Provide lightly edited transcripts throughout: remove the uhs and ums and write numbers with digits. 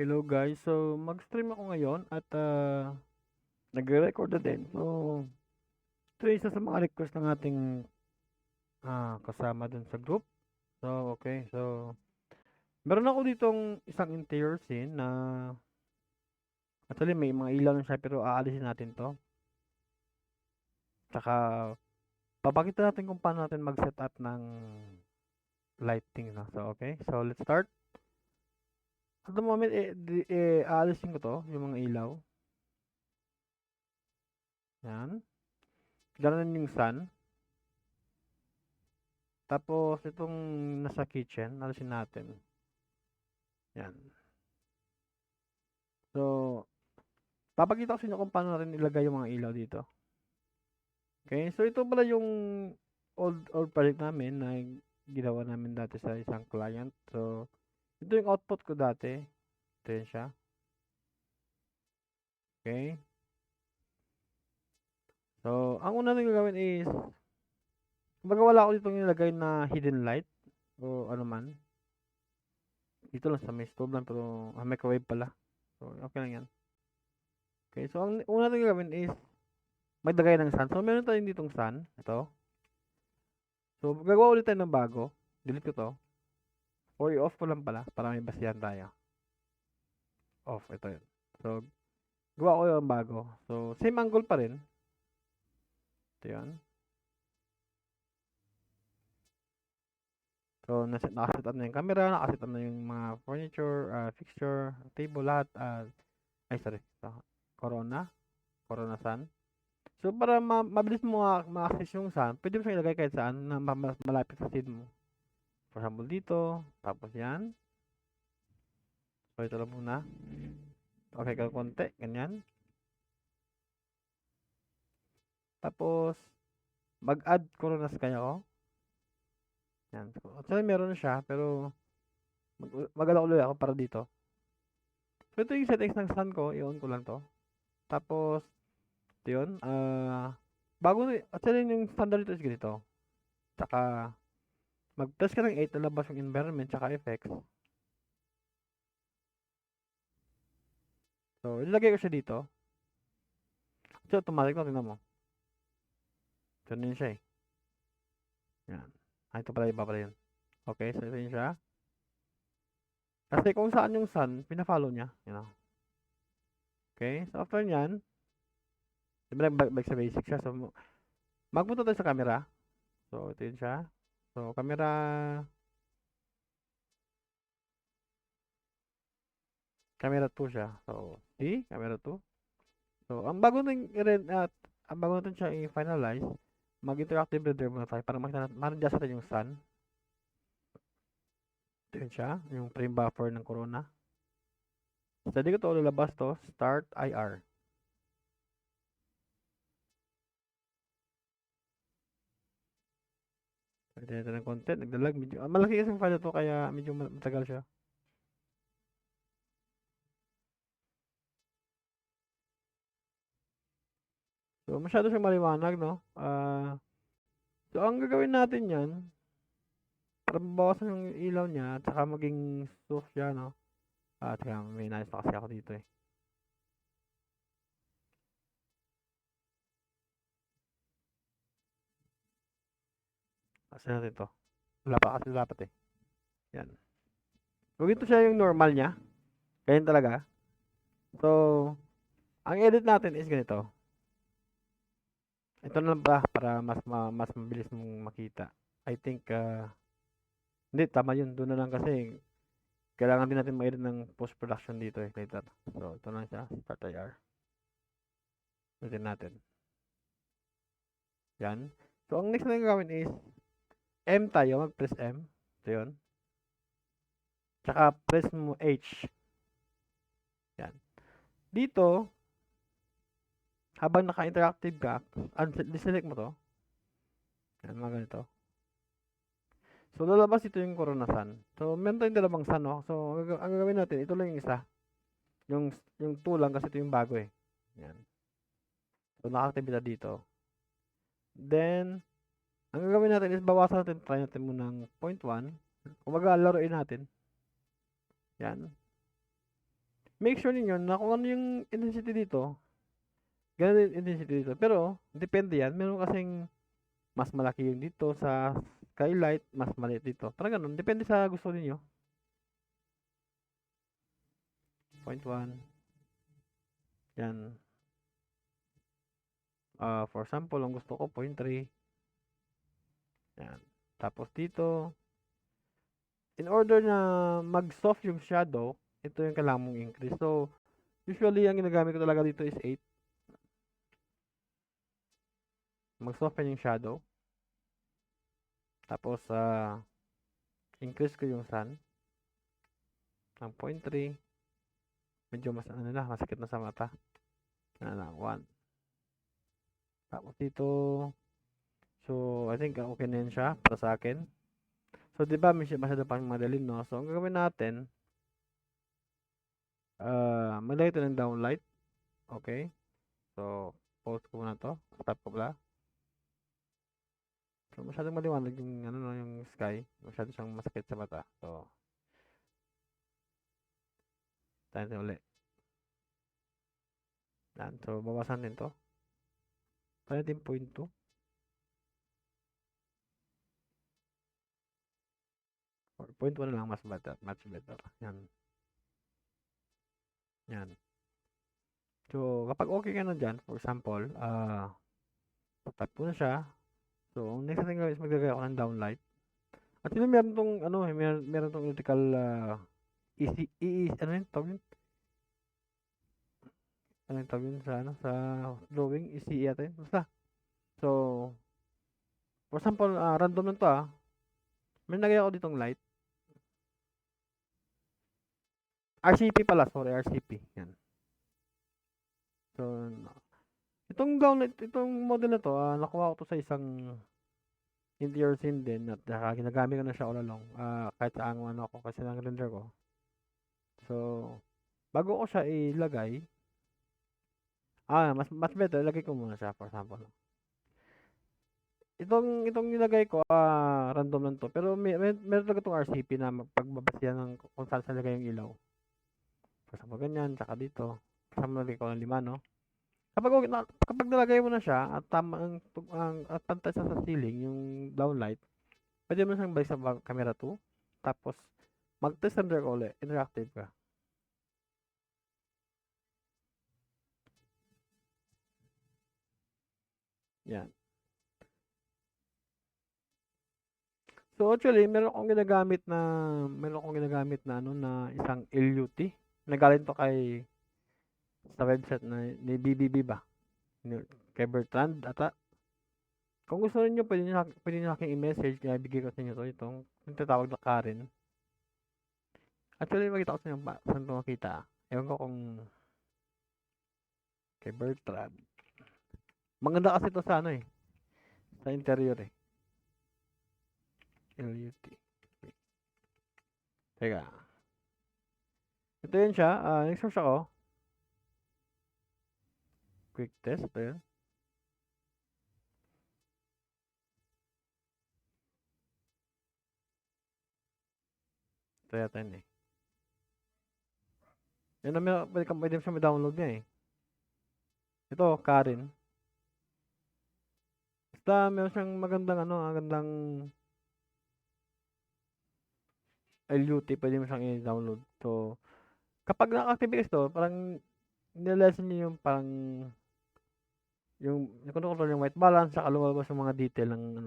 Hello guys, so mag-stream ako ngayon at nagre-record na din. So, ito yung isa sa mga request ng ating kasama dun sa group. So, okay. So, meron ako ditong isang interior scene na actually may mga ilaw na siya pero aalisin natin to. Tsaka, papakita natin kung paano natin mag-set up ng lighting. No? So, okay. So, let's start. At the moment, aalisin ko to, yung mga ilaw. Yan. Ganun yung sun. Tapos, itong nasa kitchen, alisin natin. Yan. So, papakita ko sa inyo kung paano natin ilagay yung mga ilaw dito. Okay? So, ito pala yung old project namin na ginawa namin dati sa isang client. So, ito yung output ko dati. Ito yun siya. Okay? So, ang una natin gagawin is, kumbaga wala ako dito nilagay na hidden light o ano man. Dito lang sa may stove lang pero microwave pala. So, okay lang yan. Okay, so ang una natin gagawin is maglagay ng sun. So, meron tayong ditong sun. Ito. So, gagawa ulit tayo ng bago. Delete ko to. Or i-off ko lang pala para may basihan tayo. Off. Ito yun. So, gawa ko yung bago. So, same angle pa rin. Ito yun. So, nakaset up na yung camera, nakaset up na yung mga furniture, fixture, table, lahat. Ay, sorry. Corona. Corona sun. So, para mabilis mo ma-access yung sun, pwede mo siyang ilagay kahit saan na mas malapit sa seed mo. For example, dito. Tapos yan. So, ito lang muna. Okay ka konti. Ganyan. Tapos, mag-add coronas kayo. Yan. Actually, meron na siya, pero mag-alok ulit ako para dito. So, ito yung settings ng sun ko. I-on ko lang to. Tapos, ito yun. Bago na, actually, yung standard dito is ganito. Tsaka, mag-press ka ng 8 na labas yung environment, tsaka effects. So, ilagay ko siya dito. So, automatic na, tingnan mo. So, yun siya eh. Yan. Ito pala, iba pala yun. Okay, so ito yun siya. Kasi kung saan yung sun, pina-follow niya. You know? Okay, so after nyan, diba back sa basic siya. So, magpunta tayo sa camera. So, ito yun siya. So, camera 2 siya. So, see? Camera 2. So, ang bago natin siya i-finalize, mag-interactive reader muna tayo para makita natin, ma-adjust natin yung sun. Ito yun siya, yung frame buffer ng corona. Study ko to, lalabas to, start IR. Pwede natin ng content, nagdalag, medyo, malaki kasi yung file to, kaya medyo matagal siya. So, masyado siyang maliwanag, no? So, ang gagawin natin yan, para mabawasan yung ilaw niya, at saka maging smooth siya, no? Teka, may nais pa kasi ako dito eh. Kasi natin to. Wala pa kasi dapat eh. Yan. So, ito siya yung normal niya. Ganyan talaga. So, ang edit natin is ganito. Ito na lang ba para mas mabilis mong makita. I think, hindi, tama yun. Doon na lang kasi kailangan din natin ma-edit ng post-production dito eh, later. So, ito na siya. Start IR. Ulitin natin. Yan. So, ang next na gagawin is M tayo. Mag-press M. Ito yun. Tsaka press mo H. Yan. Dito, habang naka-interactive ka, select mo to. Yan, mga ganito. So, lalabas ito yung Corona Sun. So, meron tayong dalawang sun, no? So, ang gagawin natin, ito lang yung isa. Yung 2 lang kasi ito yung bago eh. Yan. So, naka-active dito. Then, ang gagawin natin is bawasan natin, try natin muna ng 0.1. Kumbaga, laruin natin. Yan. make sure ninyo na kung ano yung intensity dito, ganun yung intensity dito. Pero, depende yan. Meron kasing mas malaki yung dito sa skylight, mas maliit dito. Parang ganun. Depende sa gusto ninyo. 0.1. Yan. For example, ang gusto ko 0.3. Yan. Tapos dito, in order na mag-soft yung shadow, ito yung kailangan mong increase. So, usually, ang ginagamit ko talaga dito is 8. Mag-soften yung shadow. Tapos, increase ko yung sun. Ng 0.3. Medyo mas, masakit na sa mata. Lang, 1. Tapos dito, so, I think okay na yun siya para sa akin. So, di ba, masyado pang madaling, no? So, ang gagawin natin, maglagay ito ng downlight. Okay? So, pause ko muna to. Stop ko pala. So, masyadong maliwanag yung, yung sky. Masyado siyang masakit sa mata. So, tayo natin ulit. Yan. So, bawasan din to. Tayo natin 0.2. Or 0.1 na lang, mas better. Much better. Yan. Yan. So, kapag okay ka na dyan, for example, tap ko na siya. So, ang next natin gawin is maglagay ako ng downlight. At yun, meron tong, meron tong electrical, ano yun, tawag yun? Ano yung tawag yun sa drawing? ECE ata yun. Basta. So, for example, random lang to may nagay ako ditong light. RCP pala, sorry, RCP. Yan. So, itong downlight, itong model na to, nakuha ko to sa isang interior scene din at ginagamit ko na siya all along. Kahit sa ano ako kasi ng render ko. So, bago ko siya ilagay, mas better, lagay ko muna siya for example. Itong nilagay ko, random lang to. Pero meron talaga itong RCP na pagbabasihan ng kung saan sa lagay yung ilaw. For example, ganyan, tsaka dito. Kasama lagay ko ng 5, no? Kapag nalagay mo na siya at tama at pantay sa ceiling yung downlight, pwede mo siyang balik sa camera 2. Tapos mag-test render ko ulit, interactive ka. Yan. So actually, meron akong ginagamit na na isang LUT. Nagaling to sa website ni BBB ba? Kay Bertrand ata. Kung gusto niyo pwede niyo aking i-message kaya bigay ko sa inyo itong tinatawag na Karen. Actually, makita ko sa inyo saan ito makita. Ewan ko kung kay Bertrand. Maganda kasi ito sa sa interior LUT. Teka. Ito yun siya. Nag-search ako. Quick test. Ito yun. Ito yata yun Yan na pwede siya ma-download niya Ito, Karen. Basta meron siyang magandang LUT, pwede mo siyang i-download. So, kapag naka-activate ito, parang nilalasan niyo yung parang yung control yung white balance saka lumabas yung mga detail ng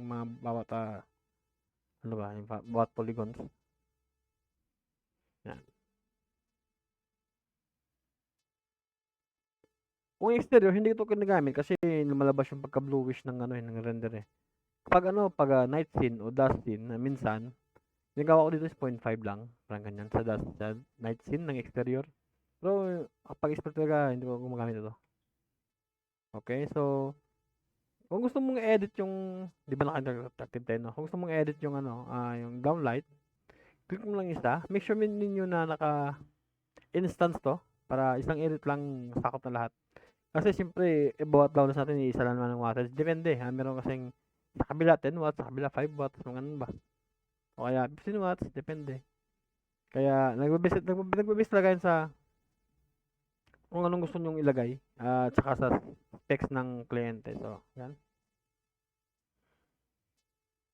mga bawat yung bawat polygons. Yan. Kung exterior, hindi ito ginagamit kasi lumalabas yung pagka-bluish ng ng render pag night scene o dusk scene, minsan ginagawa ko dito is 0.5 lang, parang ganyan sa night scene ng exterior. Pero kapag exterior talaga, hindi ko gumagamit ito. Okay, so kung gusto mong i-edit yung, di ba naka-interactive tayo, no? Kung gusto mong i-edit yung yung downlight, click mo lang isa. Make sure ninyo na naka-instance to para isang edit lang sakop na lahat. Kasi siyempre, bawat download natin, isa lang naman ng wattage. Depende, meron kasing sa kabila 10 watts, sa kabila 5 watts, mga ganun ba? O kaya 15 watts, depende. Kaya nagbe-base talaga yan sa kung anong gusto nyong ilagay at saka sa specs ng kliyente. So, yan.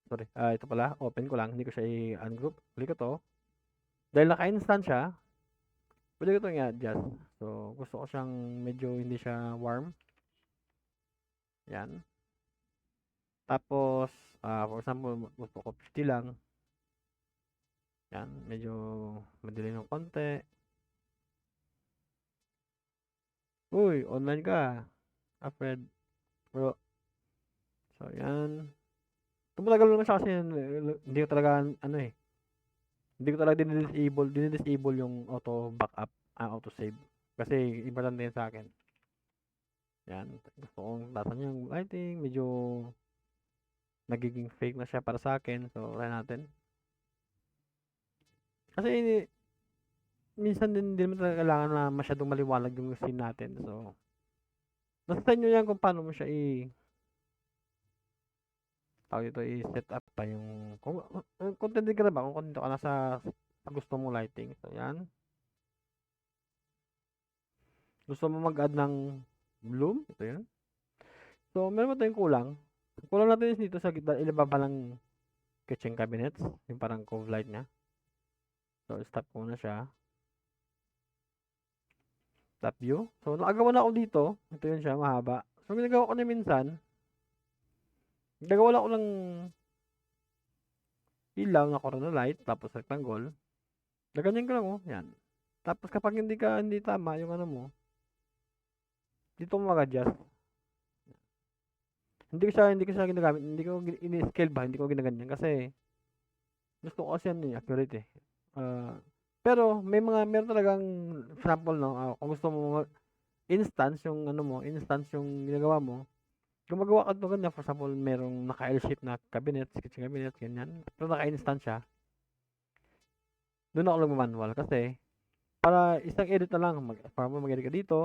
Sorry. Ito pala, open ko lang. Hindi ko siya i-ungroup. Click ko to. Dahil naka-instant siya, pwede ko itong i-adjust. So, gusto ko siyang medyo hindi siya warm. Yan. Tapos, for example, gusto ko 50 lang. Yan. Medyo madilim ng konti. Uy, online ka. Alfred. Bro. So, yan. Tumatagal naman siya kasi hindi ko talaga, ano eh, hindi ko talaga dinidisable yung auto backup, auto save. Kasi importante yun sa akin. Yan. Gusto kong tasan yung lighting, medyo nagiging fake na siya para sa akin. So, try natin. Kasi minsan din naman talaga kailangan na masyadong maliwanag yung scene natin. So, nasa sa inyo yan kung paano mo siya tawag dito, i-set up pa yung kung content ka na ba, kung content ka na sa gusto mong lighting. So, yan. Gusto mo mag-add ng bloom? Ito yan. So, meron mo tayong kulang. Kulang natin is dito sa gitna, ilababa ng kitchen cabinets. Yung parang cove light niya. So, stop ko na siya. Top view. So, nakagawa na ako dito. Ito yun siya, mahaba. So, ginagawa ko na minsan, gagawa lang ako ng ilaw na corona light, tapos rectangle. Gaganyan ko lang, oh. Yan. Tapos, kapag hindi tama yung ano mo, dito mo mag-adjust. Hindi ko siya ginagamit, hindi ko ini-scale ba, hindi ko ginaganyan kasi gusto ko kasi yan accurate eh. Pero meron talagang sample no, kung gusto mo instance yung ano mo, instance yung ginagawa mo. Gumagawa ka to ganyan, for example, merong naka-L shape na cabinet, kitchen cabinet, ganyan. Pero naka-instance siya. Doon ako lang manual kasi para isang edit na lang, para mag-edit ka dito,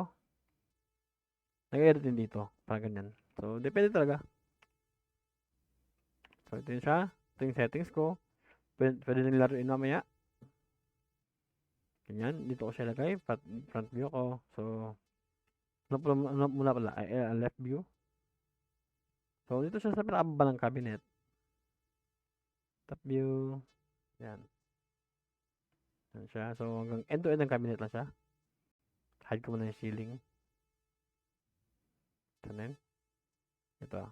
nag-edit din dito, para ganyan. So, depende talaga. So, ito yun siya. Ito yung settings ko. Pwede nang laruin mamaya. Ganyan. Dito ko siya lagay. Front view ko. So, ano muna pala? Left view. So, dito siya sa pinakababa ng cabinet. Top view. Yan. Yan siya. So, hanggang end-to-end ng cabinet lang siya. Hide ko muna yung ceiling. Ito na yun. Ito.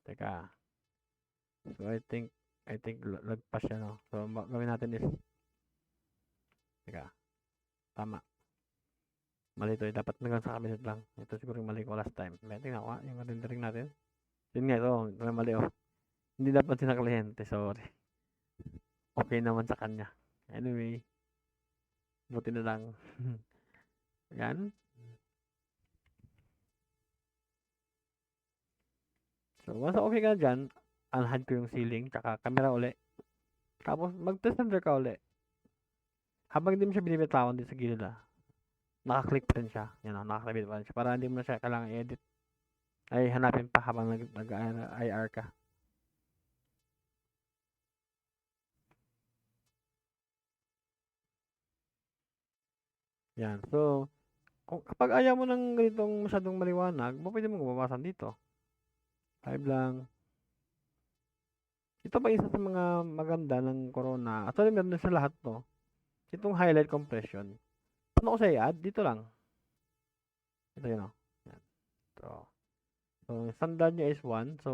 Teka. So, I think lagpas siya, no? So, gawin natin is teka. Tama. Mali ito. Dapat hanggang sa cabinet lang. Ito siguro yung mali ko last time. Tingnan ko yung rendering natin. Yun nga, ito yung mali, oh. Hindi dapat sa kliyente. Sorry. Okay naman sa kanya. Anyway. Buti na lang. Yan. So, once okay ka dyan, unhide ko yung ceiling, tsaka camera uli. Tapos, mag-test render ka uli. Habang hindi mo siya binibitawan dito sa gilid, naka-click pa rin siya. Yan o, naka-click pa rin siya. Para hindi mo na siya kailangan i-edit. Ay, hanapin pa habang nag-IR ka. Yan. So, kapag ayaw mo ng ganitong masyadong maliwanag, pwede mo gumawasan dito. 5 lang. Ito pa isa sa mga maganda ng Corona. Actually, meron na sa lahat to. Itong highlight compression. Paano ko siya i-add? Dito lang. Ito yun o. Yan. So, standard niya is 1. So,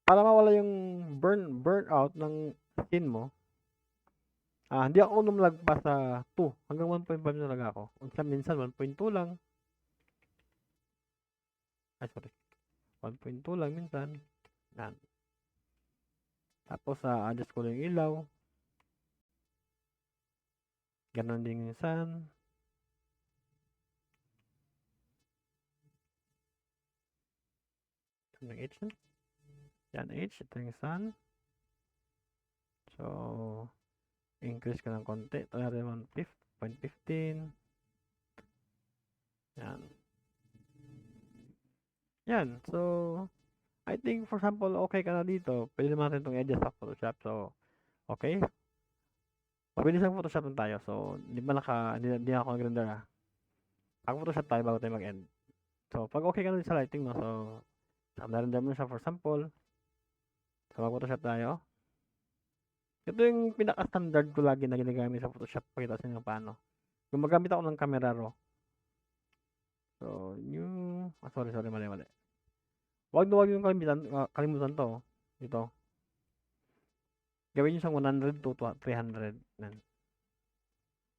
para mawala yung burn out ng skin mo, hindi ako lumagpas sa 2. Hanggang 1.5 na talaga ako. Minsan 1.2 lang. Ay, sorry. 1.2 lang minsan. Yan. Tapos, adjust ko lang yung ilaw. Ganon din minsan. Ito yung H. Yan, H. Ito yung sun. So, increase ko ng konti. Ito natin 1.15. Yan. Yan. So, I think for example, okay ka na dito, pwede naman natin itong i-adjust sa Photoshop. So, okay, mabilis ang Photoshop lang tayo. So, hindi na ako nag-render Photoshop tayo bago tayo mag-end. So, pag okay ka na din sa lighting, no? So, na-render mo na siya for example. So, mag-Photoshop tayo. Ito yung pinaka-standard ko lagi na ginagamit sa Photoshop. Pakita sa inyo paano. Gumagamit ako ng camera raw. So, sorry, mali. Wag yung kalimutan to. Ito. Gawin nyo siyang 100 to 300. Yan.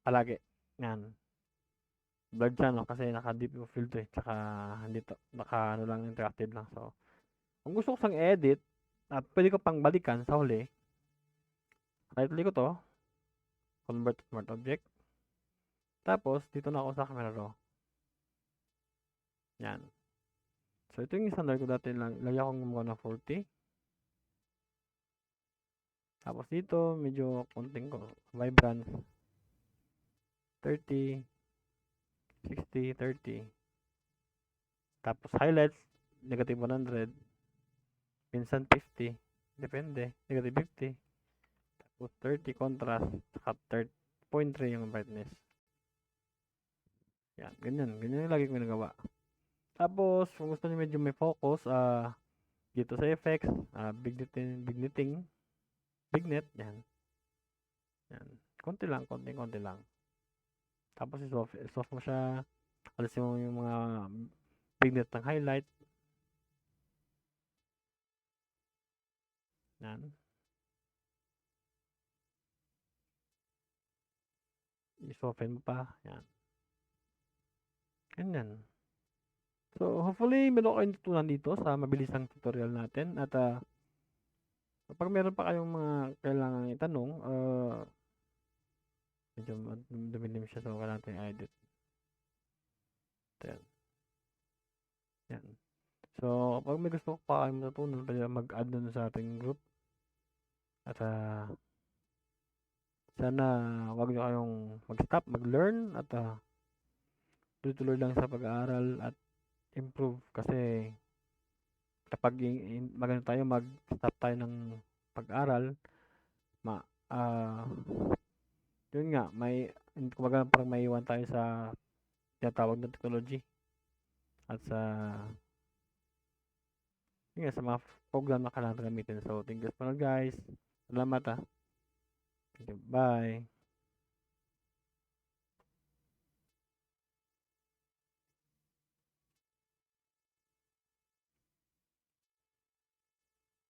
Palagi. Yan. Blurred siya, no? Kasi naka-deep yung field to eh. Tsaka, hindi to. Naka, lang, interactive lang. So, kung gusto ko sang edit, at pwede ko pang balikan sa huli, right-click ko to. Convert to smart object. Tapos, dito na ako sa camera raw. Yan. So, ito yung standard ko dati. Lagyan akong gumawa ng 40. Tapos dito, medyo konting ko. Vibrance. 30. 60, 30. Tapos highlights, negative 100. Minsan 50. Depende. Negative 50. Tapos 30 contrast. Saka 0.3 yung brightness. Yan. Ganyan yung lagi ko nagawa. Tapos, kung gusto niyo medyo may focus, dito sa effects, bignet, yan. Yan. Konti lang. Tapos, i-soft mo siya. Alisin mo yung mga bignet ng highlight. Yan. I-soften mo pa. Yan. Ganyan. So, hopefully, meron kayong tutunan dito sa mabilisang tutorial natin. At, kapag meron pa kayong mga kailangan itanong, medyo dumilim siya, so kailangan natin i-edit. Yan. So, kapag may gusto pa kayong matutunan, pwede mag-add nun sa ating group. At, sana wag nyo kayong mag-stop, mag-learn, at tuloy-tuloy lang sa pag-aaral at improve. Kasi, kapag mag-stop tayo ng pag-aral, yun nga, kumbaga parang maiwan tayo sa tinatawag na technology at yun nga, sa mga program na kailangan gamitin. So, thank you so much guys. Salamat. Bye.